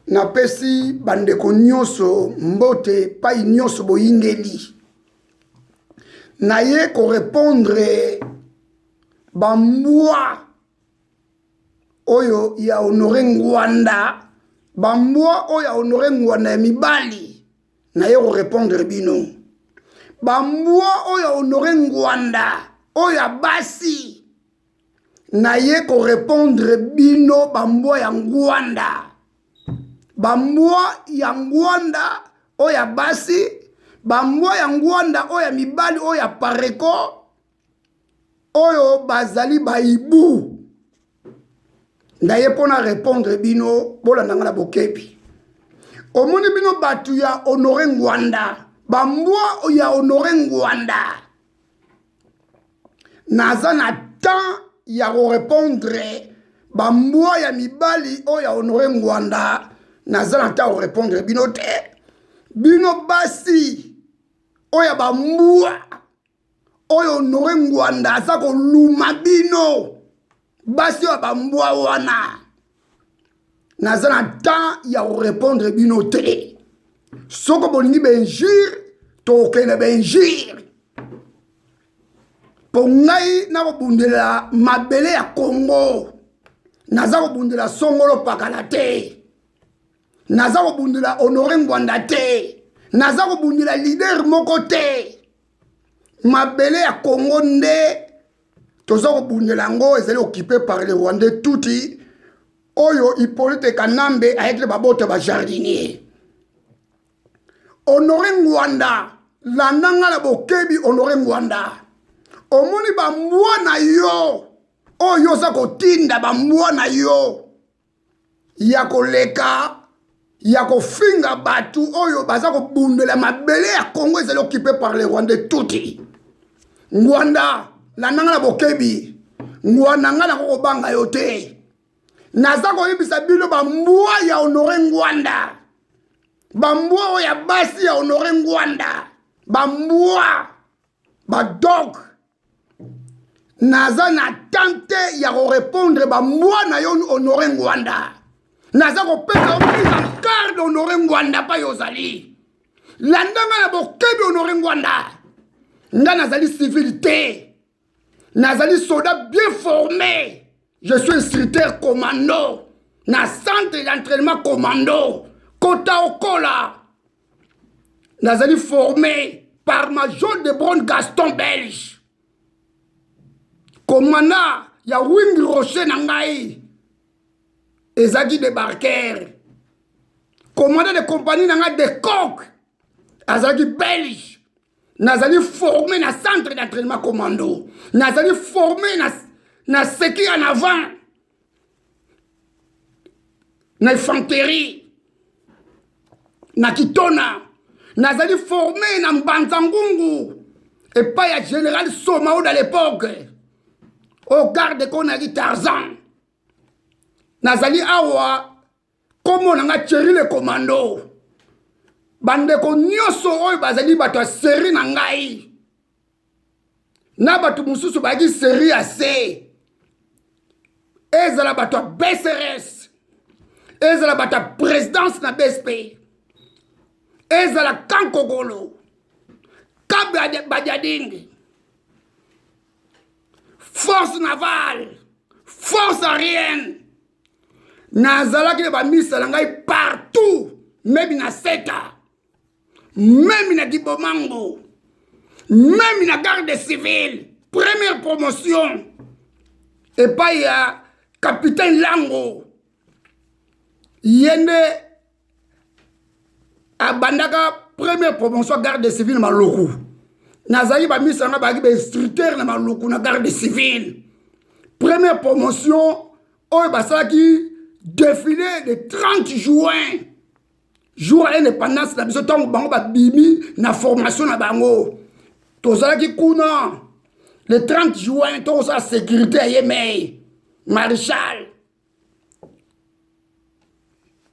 napesi bandeko nyonso mbote pai nyonso boyingeli naye ko répondre bambwa oyo ya Honoré Ngwanda bambwa oyo ya Honoré Ngwanda ya mibali naye ko répondre bino bambwa oyo ya Honoré Ngwanda oyo ya basi naye ko répondre bino bambwa ya Ngwanda bambwa ya Ngwanda oyo ya basi bambwa ya Ngwanda oyo ya mibali oyo ya pareko oyo bazali baibu naye pona répondre bino bolanda nga na bokebi omoni bino batu ya Honoré Ngwanda bambwa ya Honoré Ngwanda naza na temps ya ko répondre bambwa ya mibali oyo ya Honoré Ngwanda naza na temps ko répondre bino te bino basi oyo bambwa oyo Honoré Ngwanda aza koluma bino basi oyo bambwa wana naza na temps ya ko répondre bino te soko bolingi benjire tokende benjire po ngai nakobundela mabele ya Congo naza kobundela Songolo Pakala te naza kobundela Honoré Ngwanda te naza kobundela leader moko te mabele ya Congo nde toza kobundela ngo ezali occupé par le Rwandais tuti oyo Hippolyte Kanambe ayekile babote ba jardinier Honoré Ngwanda landanga la bokebi Honoré Ngwanda omoni bambwa na yo oyo za kotinda bambwa na yo ya koleka ya kofinga batu oyo baza kobundela mabele ya Congo ezali occupé par le Rwandais tuti Ngwanda landanga la bokebi Ngwanda nga na kokobanga yo te naza koyebisa bino bambwa ya Honoré Ngwanda bambwa oyo ya basi ya Honoré Ngwanda bambwa badog naza na tante ya ko répondre bambwa na yo Honoré Ngwanda naza kopesa opesa carte Honoré Ngwanda pa yozali landanga na bokebi Honoré Ngwanda nga nazali civil te nazali soldat bien formé je suis instructeur commando na centre d'entraînement commando Kota Okola nazali formé par Major de Bron Gaston Belge commandant ya Wing Rocher na ngai ezaki débarqueur commandant de compagnie na ngai de coq azaki Belge nazali formé na centre d'entraînement commando nazali formé na seki en avant na infanterie na Kitona nazali formé na Mbanzangungu et pas ya général Somao dans l'époque au garde qu'on a dit Tarzan nazali awa komo nanga Thierry le commando bandeko nyonso oyo bazali bato ya série na ngai na bato mosusu baki série ya C ezala bato ya BCRS ezala bato ya présidence na BSP ezala Kankogolo Kabla Badiading force navale force aérienne nazalaki na bamisala ngai partout même na Seta même na Gibomango même na garde civile première promotion et pas ya capitaine Lango yende abandaka première promotion garde civile Maluku nazali ba misanga baki ba instructeur na Maluku na garde civile première promotion oyo basalaki défilé de 30 juin jour à l'indépendance na biso tango bango ba bimi na formation na bango tozalaki kuna le 30 juin to sa sécurité yemei maréchal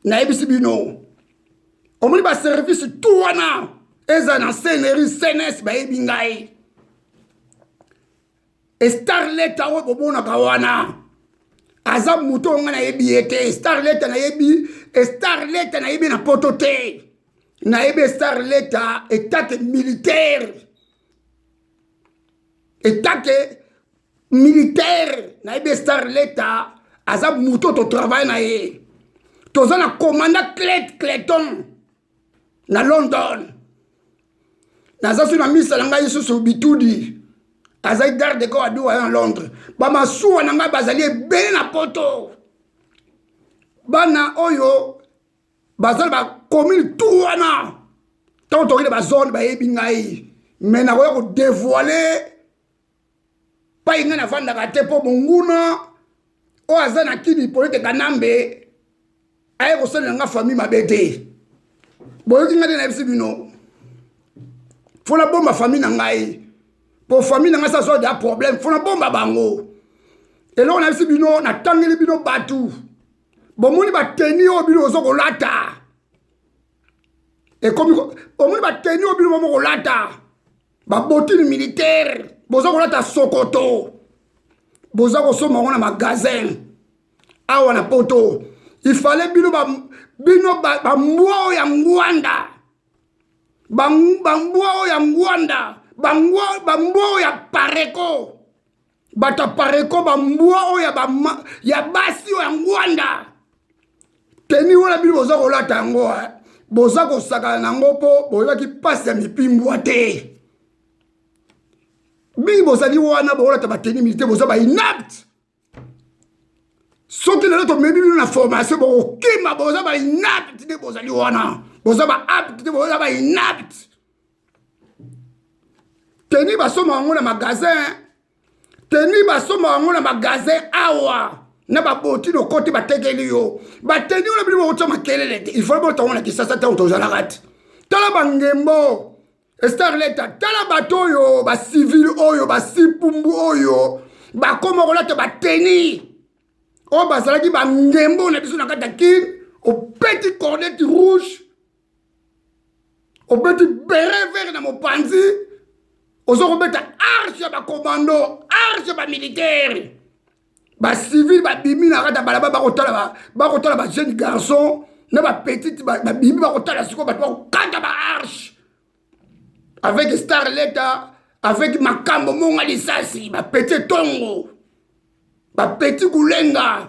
na ebisi bino omoni ba service tout wana eza na CNRI CNS ba yebi ngai Starlet awo bobona kawana aza muto nga na yebi ete Starlet na yebi Starlet na yebi na poto te na yebi Starlet état militaire na yebi Starlet aza muto to travail na ye toza na commandant Clayton na London naza su na misa na ngai susu bitudi azali garde corps adu en Londres bamasuwa na ngai bazali ebele na poto bana oyo bazali bacommune tout wana ntango tokende bazone bayebi ngai me nakoya kodévoile pai ngai navandaka te mpo monguna oyo aza na kini polete kanambe aye kosalela nga famille mabe te boyoki ngai te nayebisi bino fona bomba famille na ngai po famille na ngai sa so da problème fona bomba bango eloko nayebisi bino natangeli bino batu bomoni bateni oyo bino ozo kolata ekomi omoni bateni oyo bino bomo kolata babotini militaire boza kolata sokoto boza kosomba ngo na magasin awa na poto ifale bino bambwa oyo ya ngwanda bambwa oyo ya ngwanda bambwa oyo ya pareko bato pareko bambwa oyo ya basi oyo ya ngwanda teni wana bino boza kolata yango boza kosakana nango mpo boyebaki pasi ya mipimbwa te bino bozali wana bokolata bateni militaire boza bainapte soki lelo tomebi bino na formation bokokima boza bainapte nde bozali wana boza baapte te boza bainapte teni basomba yango na magasin awa na baboti lokote batekeli yo bateni wana bino bokotya makelele te ifale botango na kisasa ntango tozalaka te tala bangembo Starlet tala bato oyo bacivile oyo basipumbu oyo bakoma kolata bateni oyo bazalaki bangembo na biso na kati ya kine opeti cornette rouge opeti beret vert na mopanzi ozo kobeta arche ya bakomando arche ya bamilitaire bacivile babimi na kati ya balaba bakotala bajeune garçon na bapetite babimi bakotala sikoyo bato bakokata baarche avec Starlet avec makambo monga lisasi bapeti tongo bapeti kulenga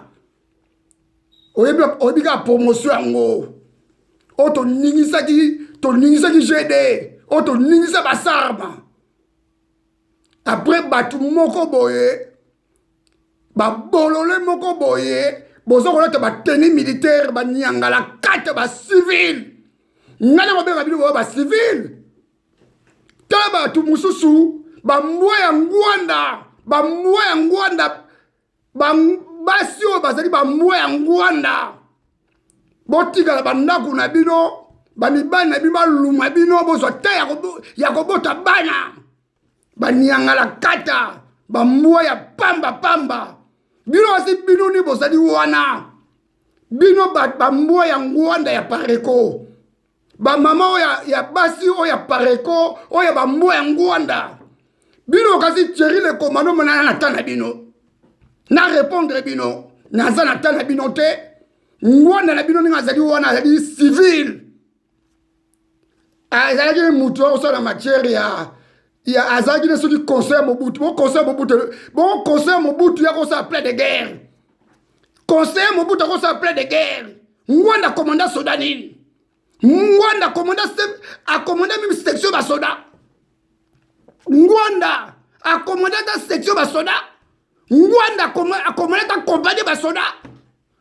oyebi ka promotion yango oyo toningisaki GD oyo toningisa basarma après bato moko boye babolole moko boye boza kolata bateni militaire banyangala kate bacivile ngana kobenga bino boye bacivile tala bato mosusu bambwa ya ngwanda basi oyo bazali bambwa ya ngwanda botikala bandako na bino bamibali na bino baluma bino bozwa te ya kobota bana baniangala kata bambwa ya pamba bino basi bino ni bozali wana bino bambwa ya ngwanda ya pareko bamama oyo ya basi oyo ya pareko oyo bambwa ya ngwanda bino kasi Thierry le commando mona na tana bino na répondre bino naza na tana bino te ngwanda na bino ninga azali wana azali civil azalaki mutu akosala matière ya azalaki ne soki conseil Mobutu bon conseil Mobutu ya kosala plein de guerre conseil Mobutu akosala plein de guerre ngwanda commandant soda nini ngwanda akomanda même section basoda ngwanda akomanda ta section basoda ngwanda akomanda ta compagnie basoda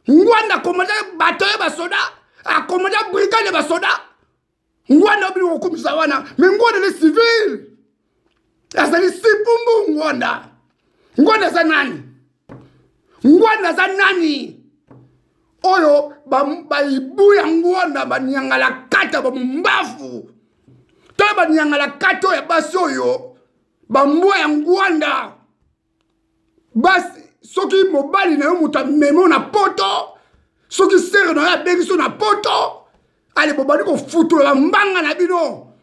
ngwanda akomanda bateau basoda akomanda brigade basoda ngwanda obili kokumisa wana mais ngwanda le civil azali sipumbu ngwanda za nani oyo baibu ya ngwanda baniangala kata bamumbafu tala baniangala kata oyo basi oyo bambwa ya ngwanda basi soki mobali na yo moto amemo na poto soki sere na yo abengiso na poto ale bobali kofutola mbanga na bino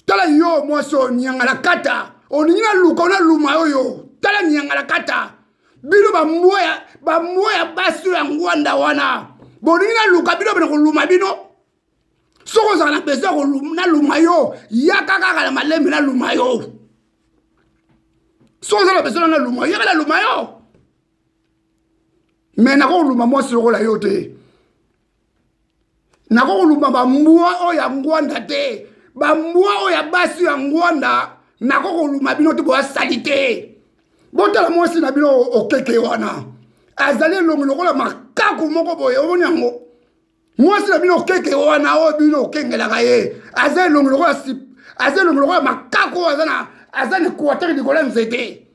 tala yo mwasi oyo niangala kata oningi na luka ona luma oyo tala niangala kata bino bamboya basi ya ngwanda wana boningi na luka bino bena koluma bino soko za na besoin koluma luma yo yaka kaka na malembe na luma yo soko za na besoin na luma yo yaka na luma yo mais nako luma mwasi lokola yo te nako luma bambwa oya ngwanda te bambwa oya basi ya ngwanda nako luma bino te boya salite botala mwasi na bino okeke wana azali elongi lokola makaku moko boye omoni yango mwasi na bino okeke wana oyo bino okengelaka ye aza elongi lokola makaku aza na équateur likolo ya nzete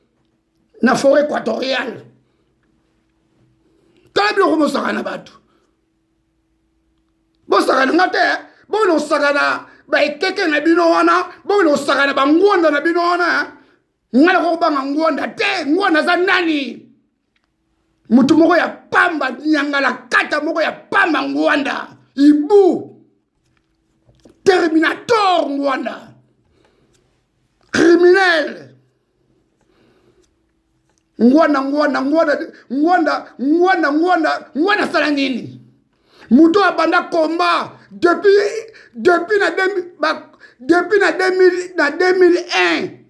na forêt équatoriale tala bino ko bosakana bato bosakana nga te bokende osakana baekeke na bino wana bokende osakana bangwanda na bino wana nga na kokobanga ngwanda te ngwanda aza nani mutu moko ya pamba nyangala kata moko ya pamba ngwanda ibu terminator ngwanda criminel ngwanda sala nini mutu abanda komba depuis na 2001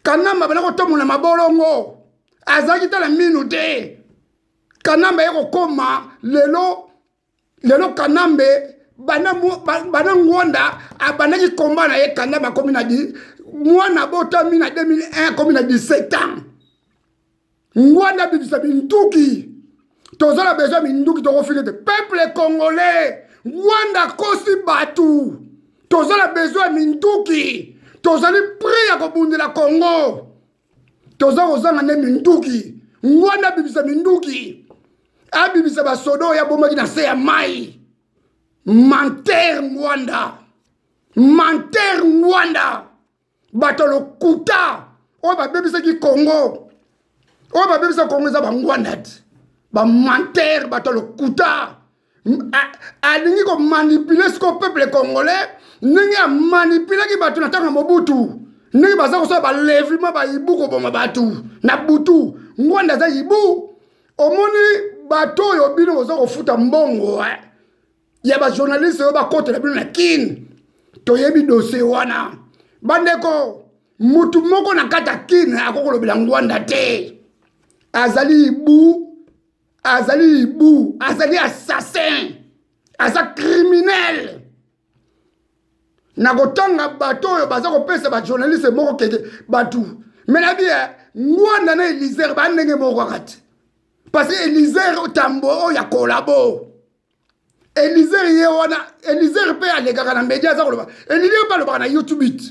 kanamba bana kotomola mabolongo azaki tala minu te kanamba ye kokoma lelo kanambe bana ngwanda abandaki komba na ye kanamba akomi na mwana botami na 2001 akomi na 17 ans ngwanda bibisa binduki tozala besoin minduki tokofike te peuple congolais ngwanda kosi batu tozala besoin minduki tozali pri ya kobundela Congo toza kozanga nde minduki ngwanda bibisa minduki abibisa basodo ya bomaki na se ya mai manter bato lokuta oyo babebisaki Congo eza bangwanda te bamanter bato lokuta alingi komanipule siko peuple congolais ndenge amanipulaki bato na ntango ya Mobutu ndenge baza kosala balevima bayibu koboma bato na butu ngwanda aza yibu omoni bato oyo bino boza kofuta mbongo ya bajournaliste oyo bakotela bino na kini toyebi dossier wana bandeko mutu moko na kata kini akokolobela ngwanda te azali ibu azali assassin aza criminel na kotanga bato oyo baza kopesa bajournaliste moko keke batu mena bia ngwanda na Elisere bandenge moko kati parce que Elisere tambo oyo ya kolabo Elisere ye wana Elisere pe alekaka na media aza koloba Elisere pe alobaka na YouTube it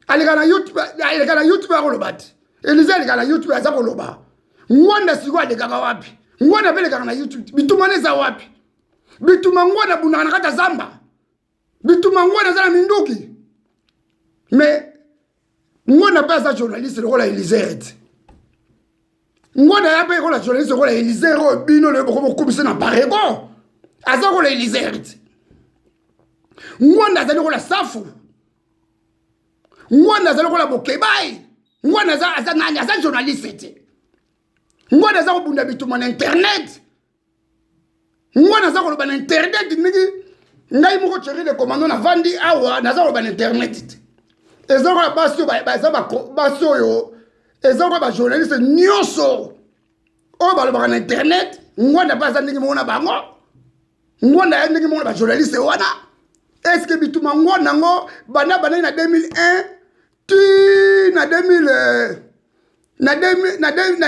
aleka na YouTube akoloba te Elisere aleka na YouTube aza koloba ngwanda siko alekaka wapi ngwanda pe alekaka na YouTube bituma neza wapi bituma ngwanda bundaka na kata zamba bituma ngwanda aza na minduki mais ngwanda pe aza journaliste lokola Elisere te ngwanda ya pe lokola journaliste lokola Elisere oyo bino lelo bokomisa na bareko aza kola Elisere te ngwanda aza lokola safu ngwanda aza lokola bokebai ngwanda aza nani aza journaliste te ngwanda aza kobunda bituma na internet ngwanda aza koloba na internet ndenge ngai moko chéri le commando na vandi awa naza koloba na internet te eza kola basi oyo eza kola bajournaliste nyonso oyo balobaka na internet ngwanda mpe aza ndenge moko na bango ngwanda ya ndenge moko na bajournaliste wana eske bituma ngwanda ngo banda bandaki na 2001 ti na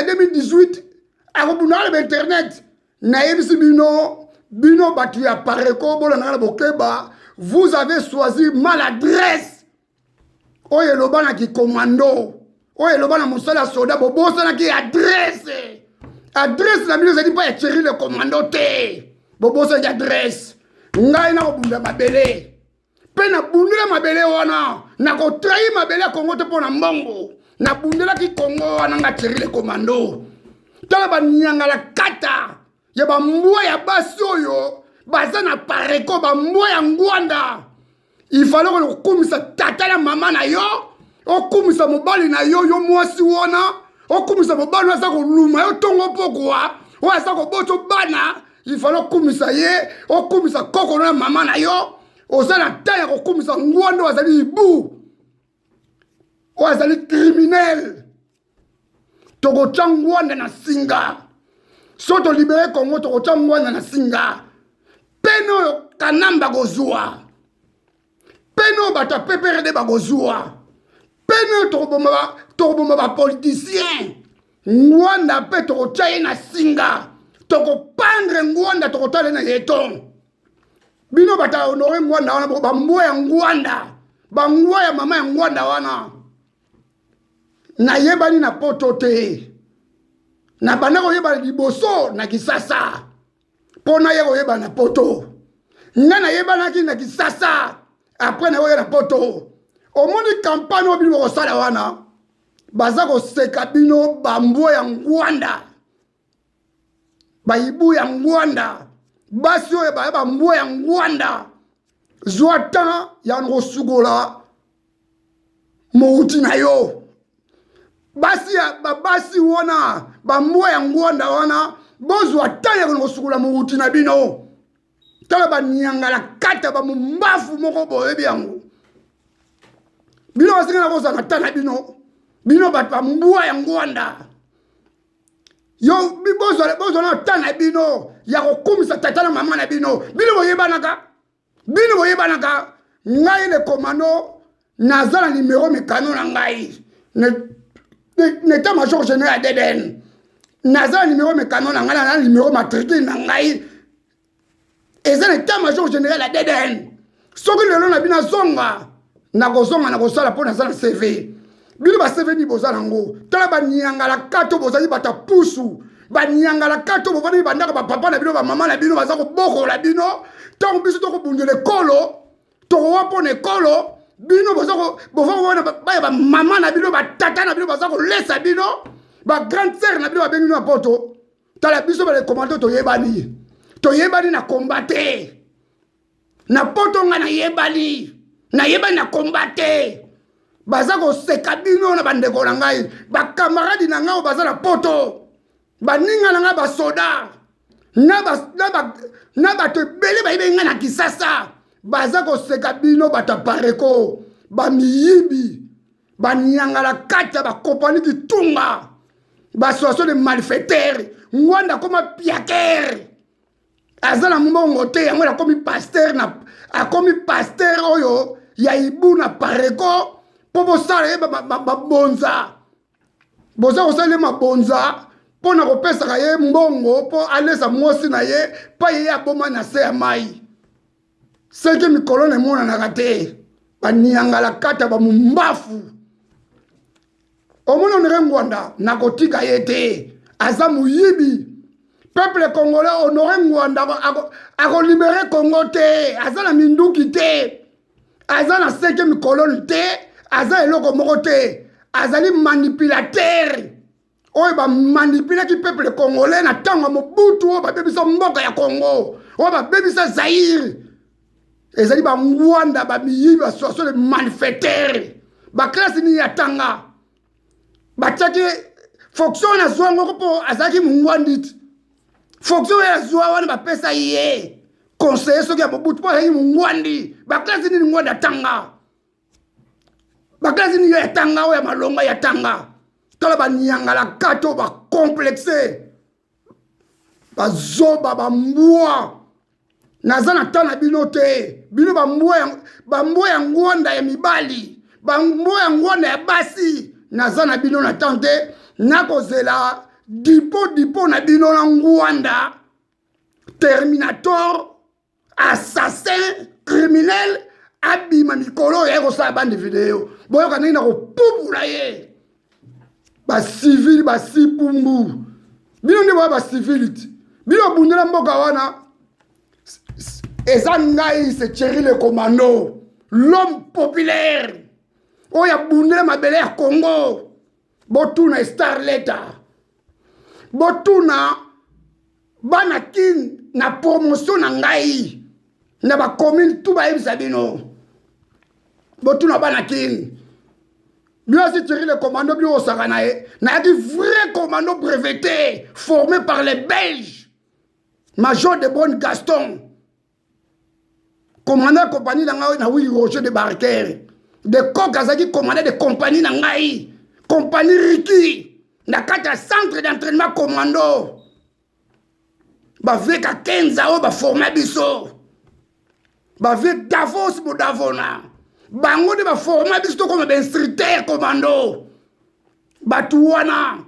2018 akobunda ala ba internet nayebisi bino bato ya pareko bolandaka na bokeba vous avez choisi maladresse oyo elobanaki commando oyo elobana mosala soda bobosanaki adresse na bino ezali mpa ya Thierry le commando te bobosanaki adresse ngai nakobunda mabele mpe nabundela mabele wana nakotrahi mabele ya Congo te mpo na mbongo nabundelaki Congo wana nga Thierry le commando tala banyangala kata ya bambwa ya basi oyo baza na pareko bambwa ya ngwanda ifale kokumisa tata na mama na yo okumisa mobali na yo yo mwasi wana okumisa mobali asa koluma yo tongo pokwa oyo asa koboto bana il fallait okumisa ye okumisa koko na mama na yo oza na ta ya kokumisa ngwanda oyo azali ibu oyo azali criminel tokotya ngwanda na singa so tolibere kongo tokotya ngwanda na singa pene oyo kanamba kozwa pene oyo bato ya PPRD bakozwa pene oyo tokoboma bapoliticien ngwanda mpe tokotya ye na singa tokopandre ngwanda tokotala na yeton bino bato ya honore ngwanda wana bambwa ya ngwanda bangwa ya mama ya ngwanda wana nayebani na poto te na banda koyeba liboso na kisasa mpo naye koyeba na poto nga nayebanaki na kisasa apres naye koyeba na poto omoni kampagne oyo bino bakosala wana baza koseka bino bambwa ya ngwanda bayibu ya ngwanda basi oyo baya bambwa ya ngwanda zwa tan ya kosukola mouti na yo basi wana bambwa ya ngwanda wana bozwa tan ya kosukola mouti na bino tala banyangala kata bamumbafu moko boyebi yango bino basinga na kozala tan na bino bato bambwa ya ngwanda yo bozwa na tan na bino ya kokumisa tata na mama na bino boyebanaka ngai le komando naza na numero mekano na ngai neta major général deden naza na numero mekano na ngai na numero matricule na ngai eza na eta major général ya deden soki lelo na bino azonga nakozonga nakosala mpo naza na CV bino ba CV ni boza nango tala banyangala kato bozali bata pusu banyangala kato bovandi bandaka bapapa na bino bamama na bino baza kobokola bino ntango biso tokobundela ekolo tokowa mpo na ekolo bino bovakobona baya bamama na bino batata na bino baza kolesa bino bagrande sere na bino babengi bino na poto tala biso balekomando toyebani na kombate na poto nga nayebani na kombate baza koseka bino na bandeko na ngai bakamaradi na ngai oyo baza na poto baninga na ngai basoda na bato ebele bayebi ngai na kisasa baza koseka bino bato apareko bamiyibi banyangala kata bakompani kitunga basoation de malfaiteur ngwanda akoma piaker aza na mbongo te yango akomi paster oyo ya ibu na pareko mpo bosala ye babonza boza kosala ye mabonza mpo na kopesaka ye mbongo mpo alesa mwasi na ye mpa ye aboma na se ya mai seke mikolo na emonanaka te baniangala kata bamumbafu omona onere ngwanda nakotika ye te aza moyibi peuple congolais honore ngwanda akolibere congo te aza na minduki te aza na seke mikolone te aza eloko moko te azali manipulateur oyo bamanipulaki peuple congolais na ntango ya mobutu oyo babebisa mboka ya congo oyo babebisa zaire ezali bangwanda bamiyibi basoation de malfaiteur baklase nini ya tanga batiaki fonction na zwa ngoko mpo azalaki mongwandi ti fonction ya zwa wana bapesa ye conseiller soki ya mobutu mpo azalaki mongwandi baklase nini ngwanda ya tanga baklase nini ya tanga oyo ya malonga ya tanga tala banyangala kato bacomplexe bazoba bambwa naza na ta na bino te bino bambwa ya ngwanda ya mibali bambwa ya ngwanda ya basi naza na bino na ta te nakozela dipo na bino na ngwanda terminator assassin criminel abima mikolo ya kosala bande video boyoka ndenge na kopupula ye basivili basipumbu bino nde boya basivili ti bino bundela mboka wana eza ngai c'est Thierry le commando l'homme populaire oyo abundela mabele ya Congo botuna Starleta botuna bana kin na promotion na ngai na bacommune tu bayebisa bino botuna bana kin Bien si Thierry le commando, bien au Saranae, n'a dit vrai commando breveté, formé par les Belges. Major de Bonne Gaston. Commandant compagnie na Willy Roger de Barker. De Kokazaki, commandant de compagnie Nangaï. Compagnie Riki. Na kata centre d'entraînement commando. Ba veka Kenza o ba formé biso. Ba veka Davos mo Davona. Bango de ba formé biso comme instructeur commando. Batuana.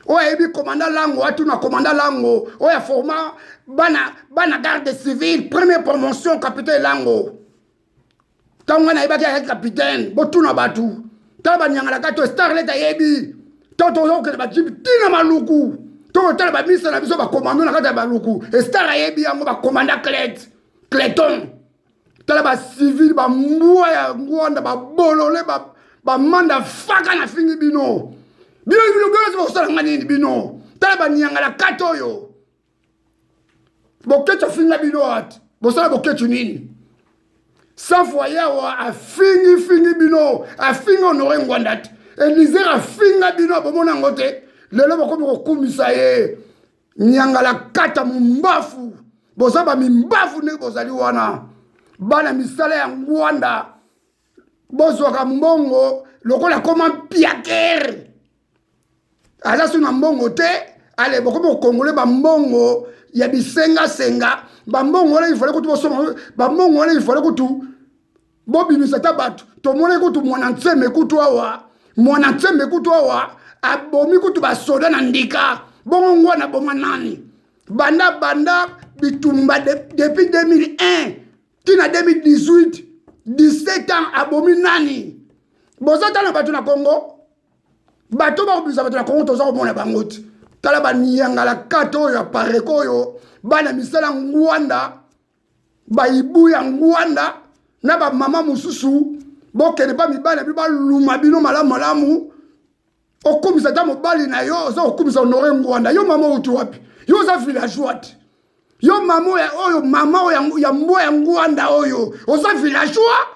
Oya ebi commandant lango atuna commandant lango oya forma bana garde civile première promotion capitaine lango tanga na ibaki ya capitaine botuna batu taba nyangala kato starlet ayebi toto yoke ba jibi tina maluku to tala ba misa na biso ba commando na kata baluku star ayebi yango ba commandant Clayton tala ba civil ba mbwa ya ngwanda ba bolole ba manda faka na fingi bino bino bino bino ngani bino tala nyangala kato yo bokecha finga bino at bosala bokechu nini sa foyer wa a fingi bino a finga honore ngwandat Elize a finga bino bomona ngote lelo bokomi kokumisa ye nyangala kata mumbafu bosaba mimbafu ne bozali wana bana misala ya ngwanda bozwaka mbongo lokola koma piaker aza suna mbongo te ale bokomi kokongole bambongo ya bisenga bambongo le ifale kutu bosoma bambongo le ifale kutu bobimisa ta batu tomone kutu mwana ntseme kutu awa abomi kutu basoda na ndika bongo ngwana boma nani banda bitumba depuis 2001 tina 2018 17 ans abomi nani bozata na batu na Congo bato ba kubisa bato na Congo toza komona bangoti tala banyangala kato ya pareko yo bana misala ngwanda baibu ya ngwanda na ba mama mususu bokene pa mibala biba luma bino malamu okumisa ta mobali na yo za okumisa honore ngwanda yo mama utu wapi yo za villageois yo mama ya mbo ya ngwanda oyo oza villageois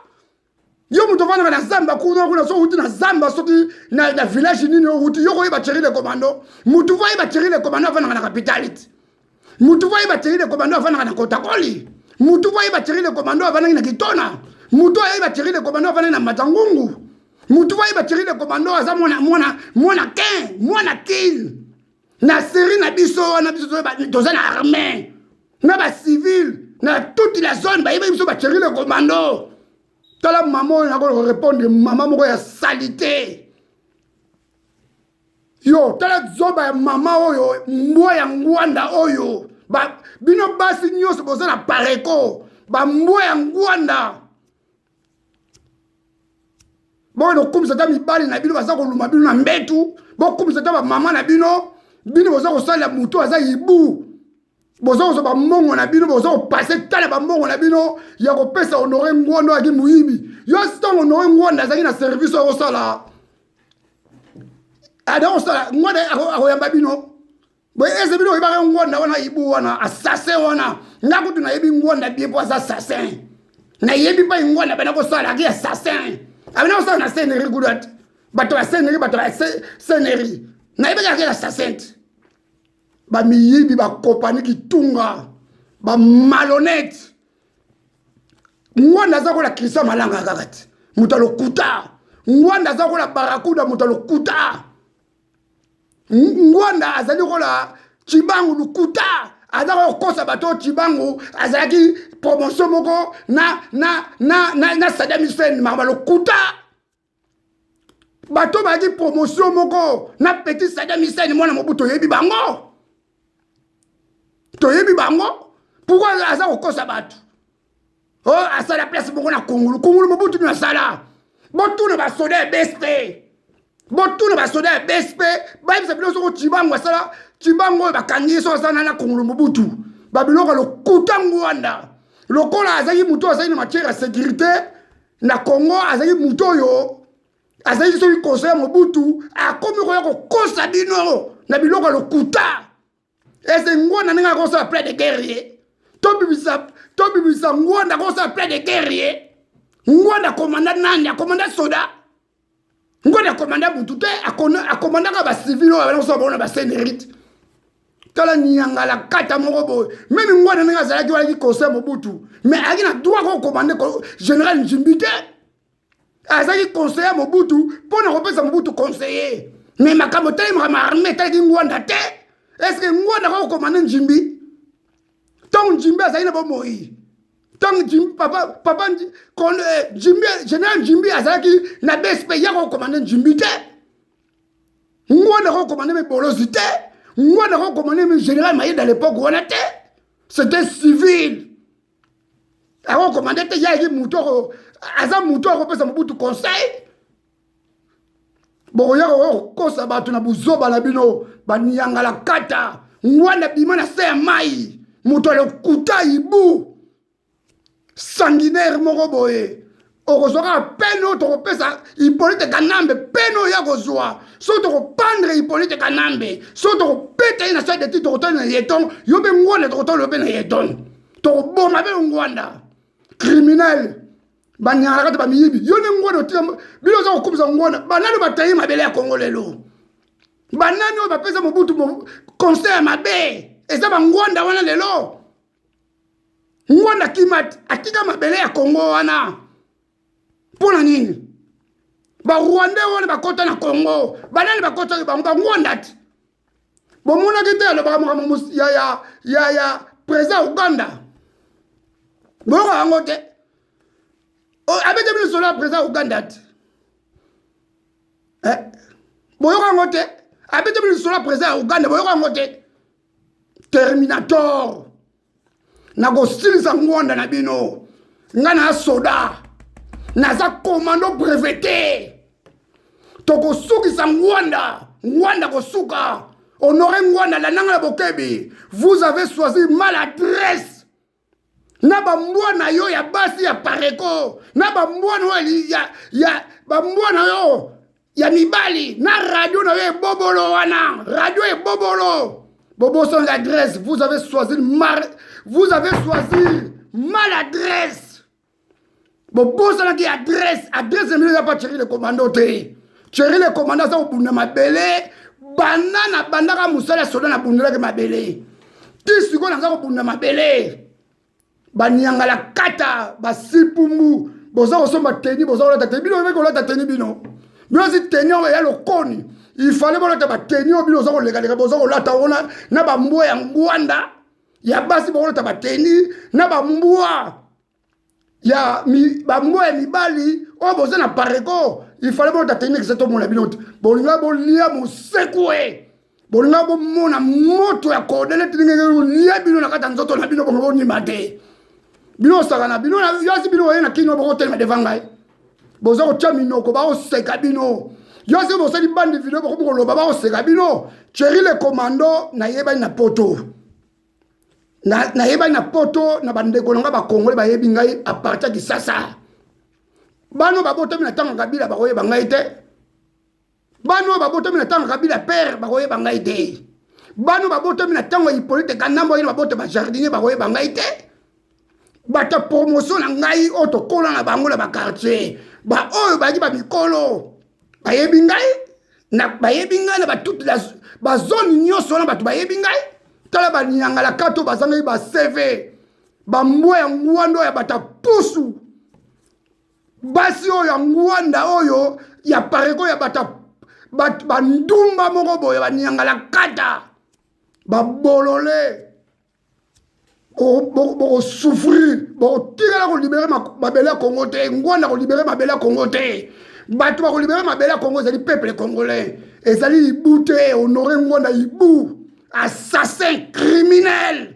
yo muto vana na zamba kuna so uti na zamba soki na village nini uti yo ko iba Thierry le commando mutu va iba Thierry le commando vana na capitalite mutu va iba Thierry le commando vana na Kotakoli mutu va iba Thierry le commando vana na Kitona mutu va iba Thierry le commando vana na Matangungu mutu va iba Thierry le commando aza mwana kin na série na biso toza na armée na ba civil na toute la zone ba iba biso ba Thierry le commando. Tala maman na ko répondre maman moko ya salité yo tala zoba ya mama oyo mbwa ya ngwanda oyo ba bino basi nyonso boza na pareko ba mbwa ya ngwanda bono kumisa ta mibali na bino baza koluma bino na mbetu bo kumisa ta ba mama na bino boza kosala muto aza ibu boza kosoba mbongo na bino boza kopase tala bambongo na bino ya kopesa honore ngwanda aki muyibi yo sitango honore ngwanda azaki na service akosala ada kosala ngwanda akoyamba bino boye eze bino oyebaka ngwanda wana ibu wana assassin wana nga kutu nayebi ngwanda bie po aza assassin nayebi mpa ngwanda bana kosala aki assassin abana kosala na seneri kudat bato ya seneri bato ya seneri nayebi aki assassin ba miyibi ba kopani kitunga ba malhonnête ngwanda za ko la Christian Malanga kakati mutalo kuta ngwanda za ko la barakuda mutalo kuta ngwanda azali ko la Chibangu lukuta azali ko kosa bato Chibangu azali promotion moko na Saddam Hussein mabalo kuta bato ba di promotion moko na petit Saddam Hussein mwana mobuto yebi bango toyebi bango pourquoi aza kokosa bato oh asala place moko na kungulu mobutu na sala botuna ba soda BSP bayebisa bino soko Chibangu asala Chibangu bakangi so asala na kungulu mobutu babiloko lokuta ngwanda lokola azali muto azali na matière ya sécurité na Congo azali muto oyo azali soki conseiller mobutu akomi koya kokosa bino na biloko lokuta. Ese ngwanda ninga kosa plein de guerrier. Tobibisa ngwanda kosa plein de guerrier. Ngwanda commandant nani, commandant soda. Ngwanda commanda Boutouté, a commandé à civil, à Sénérite. Tala Nyanga la kata morobo. Même Ngwanda n'a pas dit conseil Mobutu. Mais il a droit de commander général Njimbite. Azaki conseiller Mobutu, pour ne repasser Mobutu conseiller. Mais ma camote m'a armé, t'as dit Ngwanda te. Est-ce que Ngwanda va commander Njimbi? Tant Njimbi a pas mourir. Tant Njimbi, papa, Njimbi, général Njimbi a zaki, n'a pas espéré à commander Njimbi te. Ngwanda va commander mes bolosité. Ngwanda va commander mes général Maïd à l'époque où on était. C'était civil. Alors commander te yaki Moutoro. Aza Moutoro repose Mobutu conseil. Bon, yako kosa batu na buzoba na bino banyanga la kata ngwanda bima na se mai muto le kuta ibu sanguinaire moko boye okozoka peno to kopesa Hippolyte Kanambe peno ya kozwa so to kopandre Hippolyte Kanambe so to kopeta ina sa de ti to kotana yeton yobe ngwanda to kotana yobe na yeton to bomba be ngwanda criminel banyanga kata bamiyibi yone ngwanda tia bilo za kokubisa ngwanda banani batayi mabele ya Kongo lelo banani o bapesa Mobutu conseil mabe eza bangwanda wana lelo ngwanda kimat atika mabele ya Kongo wana pona nini ba Rwanda wana bakota na Kongo banani bakota ba ngwanda ti bomona kitelo ba ya president Uganda boko angote avec des ministres là présents au Ouganda. Boyoka ngote. Avec des ministres là présents au Ouganda. Boyoka ngote. Terminator. Nago silisa ngwanda na bino. Ngana soda. Naza commando breveté. Toko suki sa ngwanda. Ngwanda ko suka. Honoré ngwanda la nanga bokebi. Vous avez choisi maladresse. Naba mbwana yo ya basi ya pareko naba mbwana ya mbwana yo ya mibali na radio na yo bobolo wana radio e bobolo bobo son l'adresse vous avez choisi maladresse bobo son qui adresse ne va pas tirer le commando te tirer le commando ça obunda mabele banana bandaka musala soda na bundela ke mabele tisi ko na za obunda mabele banyanga la kata basipumbu boza kosomba teni boza kolata teni bino meko kolata teni bino si teni ya lokoni il fallait bolata bateni bino boza koleka boza kolata ona na bambwa ya ngwanda ya basi bolata bateni na bambwa ya mibali o boza na pareko il fallait bolata teni que c'est mon bino bolinga bolia mosekwe bolinga bomona moto ya kodele tinenge lia bino na kata nzoto na bino bongo ni mate bino sakana bino yasi bino yena kino boko telma devangai bozo ko chamino ko ba o seka bino yasi bozo di bande video boko ko loba ba o seka bino cheri le commando na yeba na poto na yeba na poto na bande ko nga ba Kongo ba yebi ngai a partir de sasa bano ba boto mina tanga kabila ba ko yeba ngai te bano ba boto mina tanga kabila père ba ko yeba ngai te bano ba boto mina tanga Hippolyte Kanambe ba boto ba jardinier ba ko yeba ngai te bata promotion na ngai oto kola na bango na ba quartier ba oyo ba di ba mikolo ba yebi ngai na ba toute la ba zone nyonso na batu ba yebi ngai tala ba nyanga la kato ba zanga ba CV ba mbwa ya ngwanda ya bata pusu basi oyo ya ngwanda oyo ya pareko ya bata ba ndumba moko boye ba nyanga la kata ba bolole bo souffrir bo tigala ko libérer mabele Congo te ngwanda ko libérer mabele Congo te batu ko libérer mabele Congo c'est le peuple congolais et ça li bouté honorer ngwanda ibu assassin criminel